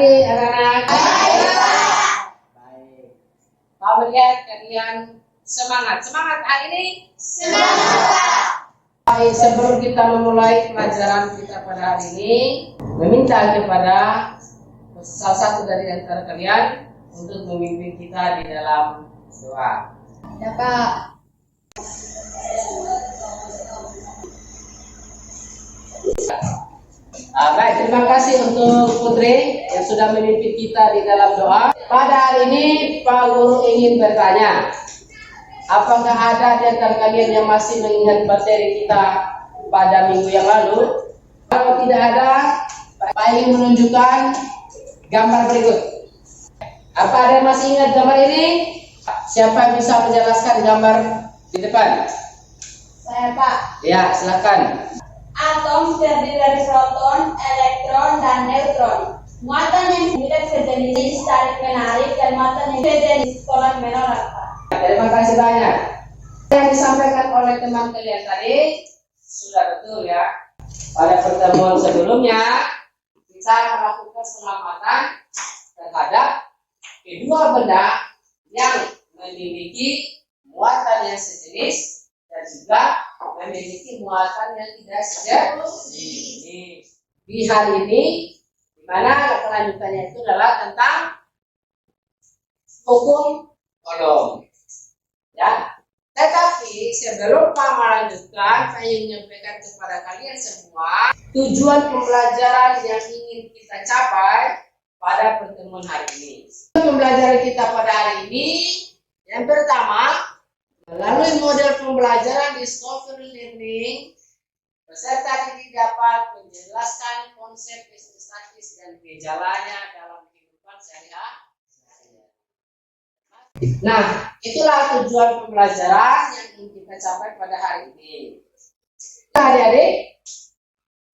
pagi anak-anak. Baik. Pak melihat kalian semangat hari ini? Semangat. Baik, sebelum kita memulai pelajaran kita pada hari ini, meminta kepada salah satu dari antara kalian untuk memimpin kita di dalam doa. Ya Pak. Baik, terima kasih untuk Putri yang sudah memimpin kita di dalam doa. Pada hari ini Pak Guru ingin bertanya, apakah ada di antara kalian yang masih mengingat materi kita pada minggu yang lalu? Kalau tidak ada, Pak ingin menunjukkan gambar berikut. Apa ada yang masih ingat gambar ini? Siapa yang bisa menjelaskan gambar di depan? Saya Pak. Ya, silakan. Atom terdiri dari proton, elektron, dan neutron. Muatan yang tidak sejenis tarik menarik dan muatan yang sejenis tolak menolak. Terima kasih banyak. Yang disampaikan oleh teman kalian tadi sudah betul ya. Pada pertemuan sebelumnya kita melakukan pengamatan terhadap kedua benda yang memiliki muatan yang sejenis dan juga memiliki muatan yang tidak sejenis. Di hari ini, di mana kelanjutannya itu adalah tentang hukum Coulomb. Ya, tetapi sebelum Pak melanjutkan, saya ingin menyampaikan kepada kalian semua tujuan pembelajaran yang ingin kita capai pada pertemuan hari ini. Pembelajaran kita pada hari ini, yang pertama, melalui model pembelajaran discovery learning, peserta didik dapat menjelaskan konsep bisnis statis dan gejalanya dalam kehidupan sehari-hari. Nah, itulah tujuan pembelajaran yang ingin kita capai pada hari ini. Adik-adik,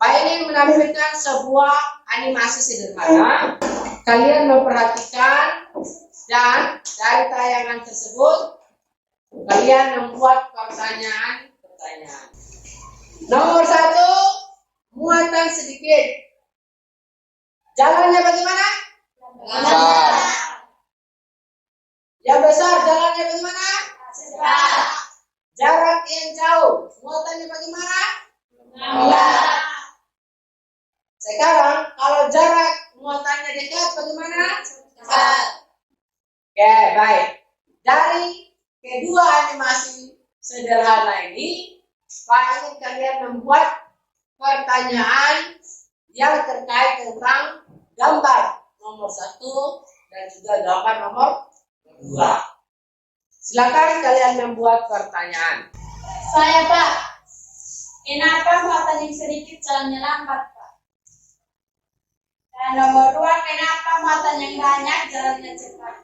Pak ingin menampilkan sebuah animasi sederhana. Kalian memperhatikan dan dari tayangan tersebut kalian membuat pertanyaan. Nomor 1, muatan sedikit. Jalannya bagaimana? Cepat. Yang besar jalannya bagaimana? Cepat. Jarak yang jauh, muatannya bagaimana? Lambat. Sekarang kalau jarak muatannya dekat bagaimana? Cepat. Oke, baik. Dari kedua animasi sederhana ini, Pak ingin kalian membuat pertanyaan yang terkait tentang gambar nomor 1 dan juga gambar nomor 2. Silakan kalian membuat pertanyaan. Saya Pak. Kenapa muatan yang sedikit jalannya lambat Pak? Dan nomor 2, kenapa muatan yang banyak jalannya cepat?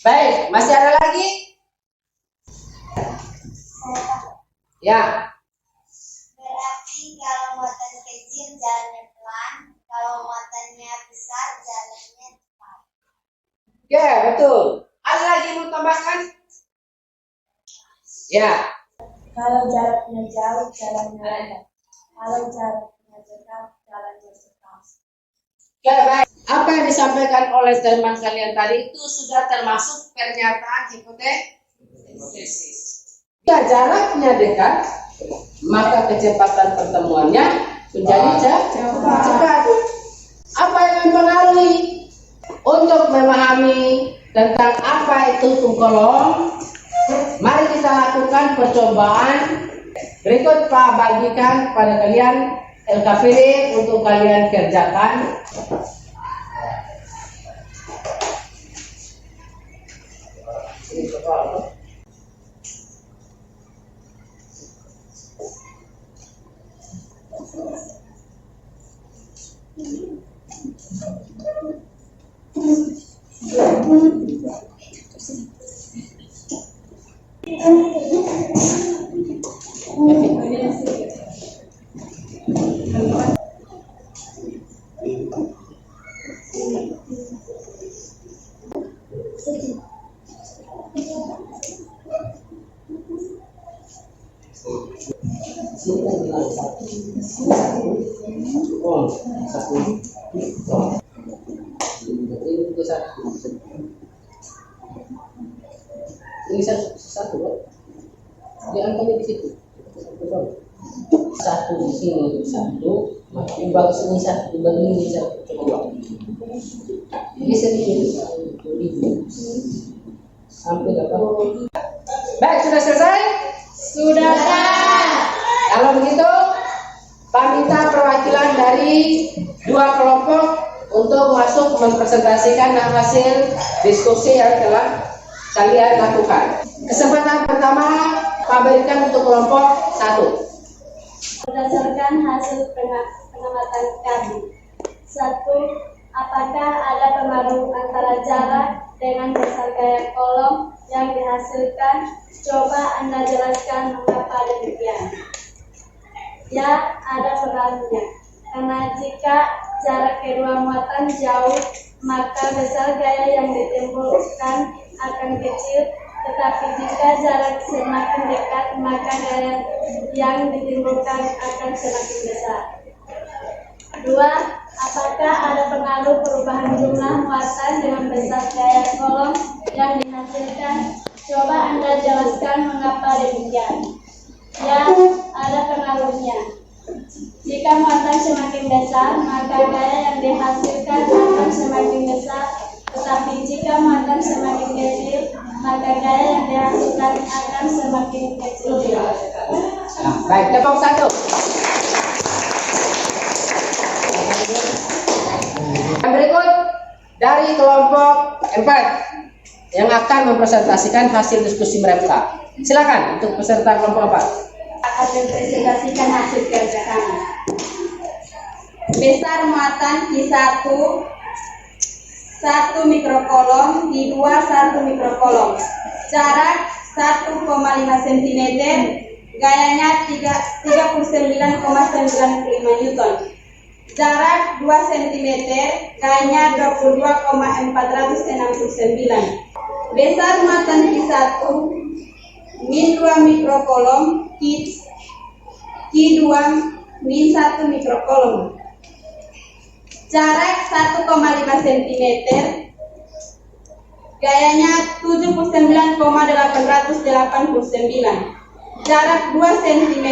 Baik, masih ada lagi? Ya. Berarti kalau muatan kecil jalannya pelan, kalau muatannya besar jalannya cepat. Oke, betul. Ada lagi yang mau tambahkan? Ya. Kalau jaraknya jauh jalannya lambat. Kalau jaraknya dekat jalannya cepat. Oke, baik. Apa yang disampaikan oleh teman kalian tadi itu sudah termasuk pernyataan hipotesis. Jika jaraknya dekat, maka kecepatan pertemuannya menjadi cepat. Apa yang mempengaruhi untuk memahami tentang apa itu hukum Coulomb? Mari kita lakukan percobaan. Berikut Pak bagikan pada kalian LKPD untuk kalian kerjakan. Sini kan bilang satu. Oh, satu. Oh. Ini juga satu. Ini satu. Di angkanya di situ. Satu di sini satu. Timbang sini satu, timbang ini satu. Coba. Ini sedikit. Sampai dapat. Baik, sudah selesai? Sudah. Kalau begitu, Pak minta perwakilan dari dua kelompok untuk masuk mempresentasikan hasil diskusi yang telah kalian lakukan. Kesempatan pertama, Pak berikan untuk kelompok 1. Berdasarkan hasil pengamatan kami. 1. Apakah ada pengaruh antara jarak dengan besar gaya kolom yang dihasilkan? Coba Anda jelaskan mengapa demikian. Ya, ada pengaruhnya. Karena jika jarak kedua muatan jauh, maka besar gaya yang ditimbulkan akan kecil. Tetapi jika jarak semakin dekat, maka gaya yang ditimbulkan akan semakin besar. 2. Apakah ada pengaruh perubahan jumlah muatan dengan besar gaya kolom yang dihasilkan? Coba Anda jelaskan mengapa demikian. Ya, ada pengaruhnya. Jika muatan semakin besar, maka gaya yang dihasilkan akan semakin besar. Tetapi jika muatan semakin kecil, maka gaya yang dihasilkan akan semakin kecil juga. Baik, kelompok 1. Yang berikut dari kelompok 4 yang akan mempresentasikan hasil diskusi mereka. Silakan untuk peserta kelompok 4. Akan mempresentasikan hasil kerja kami. Besar muatan Q1 1 mikrokolom, Q2 1 mikrokolom. Jarak 1,5 cm, gayanya 39,95 Newton. Jarak 2 cm, gayanya 22,469. Besar muatan Q1 min 2 mikrokolom, Q2 min 1 mikrokolom. Jarak 1,5 cm, gayanya 79,889. Jarak 2 cm,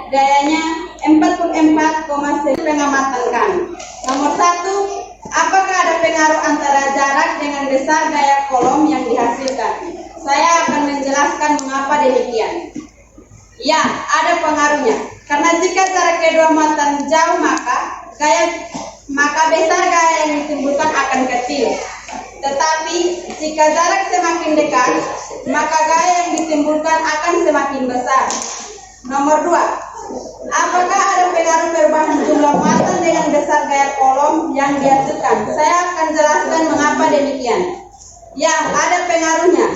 gayanya 44,9 pengamatan kami. Nomor 1, apakah ada pengaruh antara jarak dengan besar gaya kolom yang dihasilkan? Saya akan menjelaskan mengapa demikian. Ya, ada pengaruhnya. Karena jika jarak kedua muatan jauh, maka besar gaya yang ditimbulkan akan kecil. Tetapi jika jarak semakin dekat, maka gaya yang ditimbulkan akan semakin besar. Nomor 2, apakah ada pengaruh perubahan jumlah muatan dengan besar gaya kolom yang dihasilkan? Saya akan jelaskan mengapa demikian. Ya, ada pengaruhnya.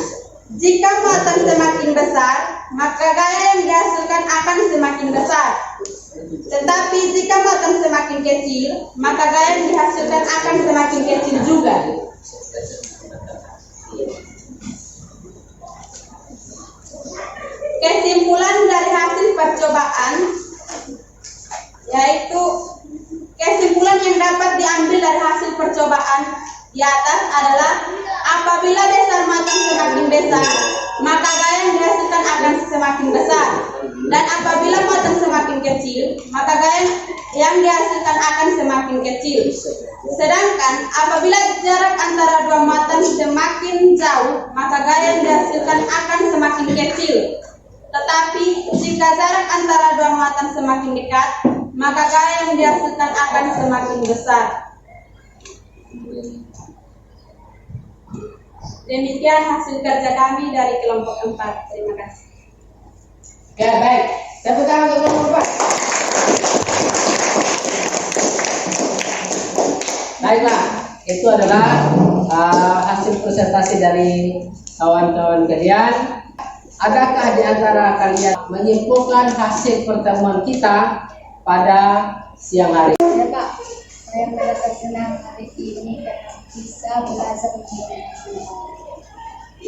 Jika muatan semakin besar, maka gaya yang dihasilkan akan semakin besar. Tetapi jika muatan semakin kecil, maka gaya yang dihasilkan akan semakin kecil juga. Kesimpulan dari hasil percobaan, yaitu kesimpulan yang dapat diambil dari hasil percobaan di atas adalah apabila besar muatan semakin besar, maka gaya yang dihasilkan akan semakin besar. Dan apabila muatan semakin kecil, maka gaya yang dihasilkan akan semakin kecil. Sedangkan apabila jarak antara dua muatan semakin jauh, maka gaya yang dihasilkan akan semakin kecil. Tetapi jika jarak antara dua muatan semakin dekat, maka gaya yang dihasilkan akan semakin besar. Demikian hasil kerja kami dari kelompok 4. Terima kasih. Ya, baik. Tepuk tangan untuk kelompok 4. Baiklah, itu adalah hasil presentasi dari kawan-kawan kalian. Adakah di antara kalian menyimpulkan hasil pertemuan kita pada siang hari? Ya Pak, saya merasa senang hari ini karena bisa belajar begini.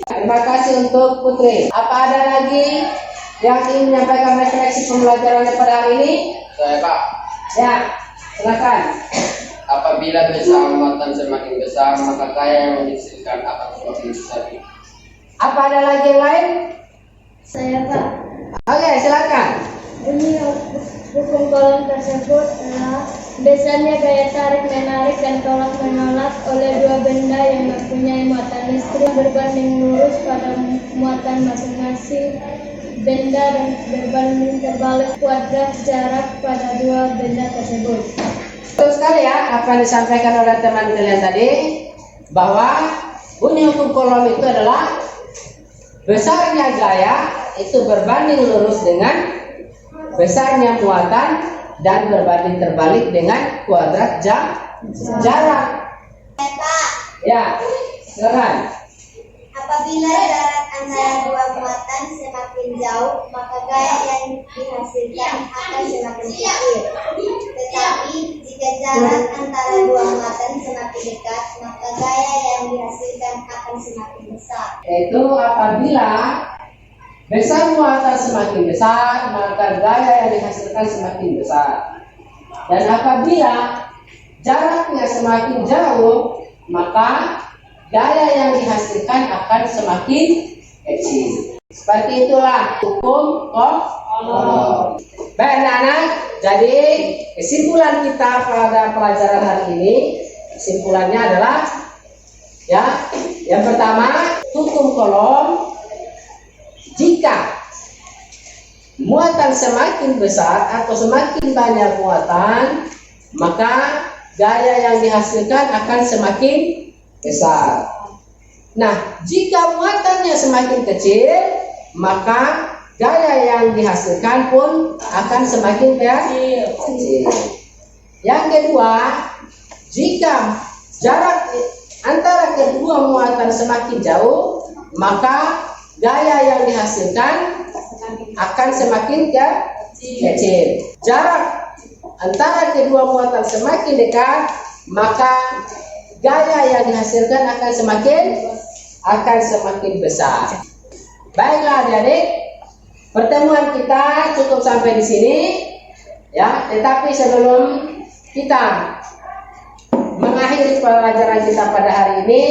Terima kasih untuk Putri. Apa ada lagi yang ingin menyampaikan refleksi pembelajarannya pada hari ini? Saya Pak, Ya, silakan. apabila keselamatan semakin besar, maka kaya yang menghasilkan akan semakin besar. Apa ada lagi yang lain? Saya Pak. Oke, silakan. Bunyi hukum kolom tersebut adalah besarnya gaya tarik menarik dan tolak menolak oleh dua benda yang mempunyai muatan listrik berbanding lurus pada muatan masing-masing benda dan berbanding terbalik kuadrat jarak pada dua benda tersebut. Betul sekali ya apa yang disampaikan oleh teman kalian tadi, bahwa bunyi hukum kolom itu adalah besarnya gaya itu berbanding lurus dengan besarnya muatan dan berbanding terbalik dengan kuadrat jarak. Ya, silakan. Apabila jarak antara dua muatan semakin jauh, maka gaya yang dihasilkan akan semakin kecil. Tetapi jika jarak antara dua muatan semakin dekat, maka gaya yang dihasilkan akan semakin besar. Yaitu apabila besar muatan semakin besar, maka gaya yang dihasilkan semakin besar. Dan apabila jaraknya semakin jauh, maka gaya yang dihasilkan akan semakin kecil. Seperti itulah hukum kolom. Baik anak-anak, jadi kesimpulan kita pada pelajaran hari ini, kesimpulannya adalah ya, yang pertama, hukum kolom, jika muatan semakin besar atau semakin banyak muatan, maka gaya yang dihasilkan akan semakin besar. Nah, jika muatannya semakin kecil, maka gaya yang dihasilkan pun akan semakin kecil. Yang kedua, jika jarak antara kedua muatan semakin jauh, maka gaya yang dihasilkan akan semakin kecil. Jarak antara kedua muatan semakin dekat, maka gaya yang dihasilkan akan semakin besar. Baiklah adik-adik, pertemuan kita cukup sampai di sini ya. Tetapi sebelum kita mengakhiri pelajaran kita pada hari ini,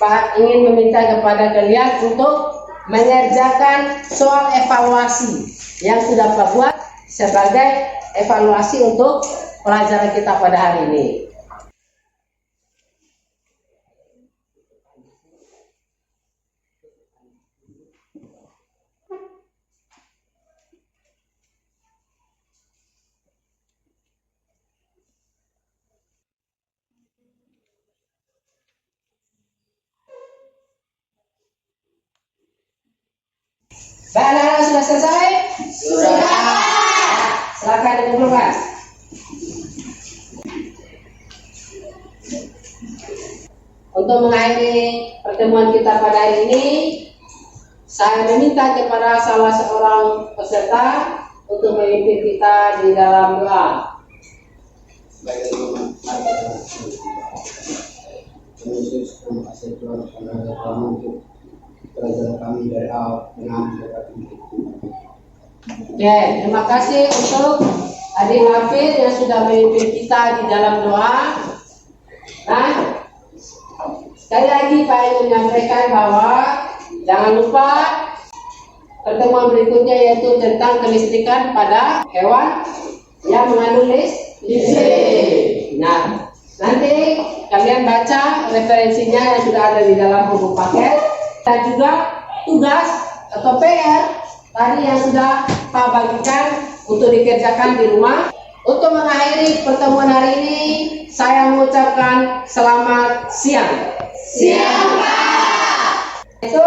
Pak ingin meminta kepada kalian untuk mengerjakan soal evaluasi yang sudah Pak buat sebagai evaluasi untuk pelajaran kita pada hari ini. Baik, anak-anak sudah selesai? Sudah. Silakan dikumpulkan. Untuk mengakhiri pertemuan kita pada hari ini, saya meminta kepada salah seorang peserta untuk memimpin kita di dalam doa. Baik teman-teman, Yesus, terima kasih Tuhan karena kamu untuk pelajaran kami dari awal dengan ini. Oke, terima kasih untuk adik Hafid yang sudah memimpin kita di dalam doa. Nah, sekali lagi Pak ingin menyampaikan bahwa jangan lupa pertemuan berikutnya yaitu tentang kelistrikan pada hewan yang mengandung listrik. Nah, nanti kalian baca referensinya yang sudah ada di dalam buku paket dan juga tugas atau PR tadi yang sudah Pak bagikan untuk dikerjakan di rumah. Untuk mengakhiri pertemuan hari ini, saya mengucapkan selamat siang. Siang, Pak. Itu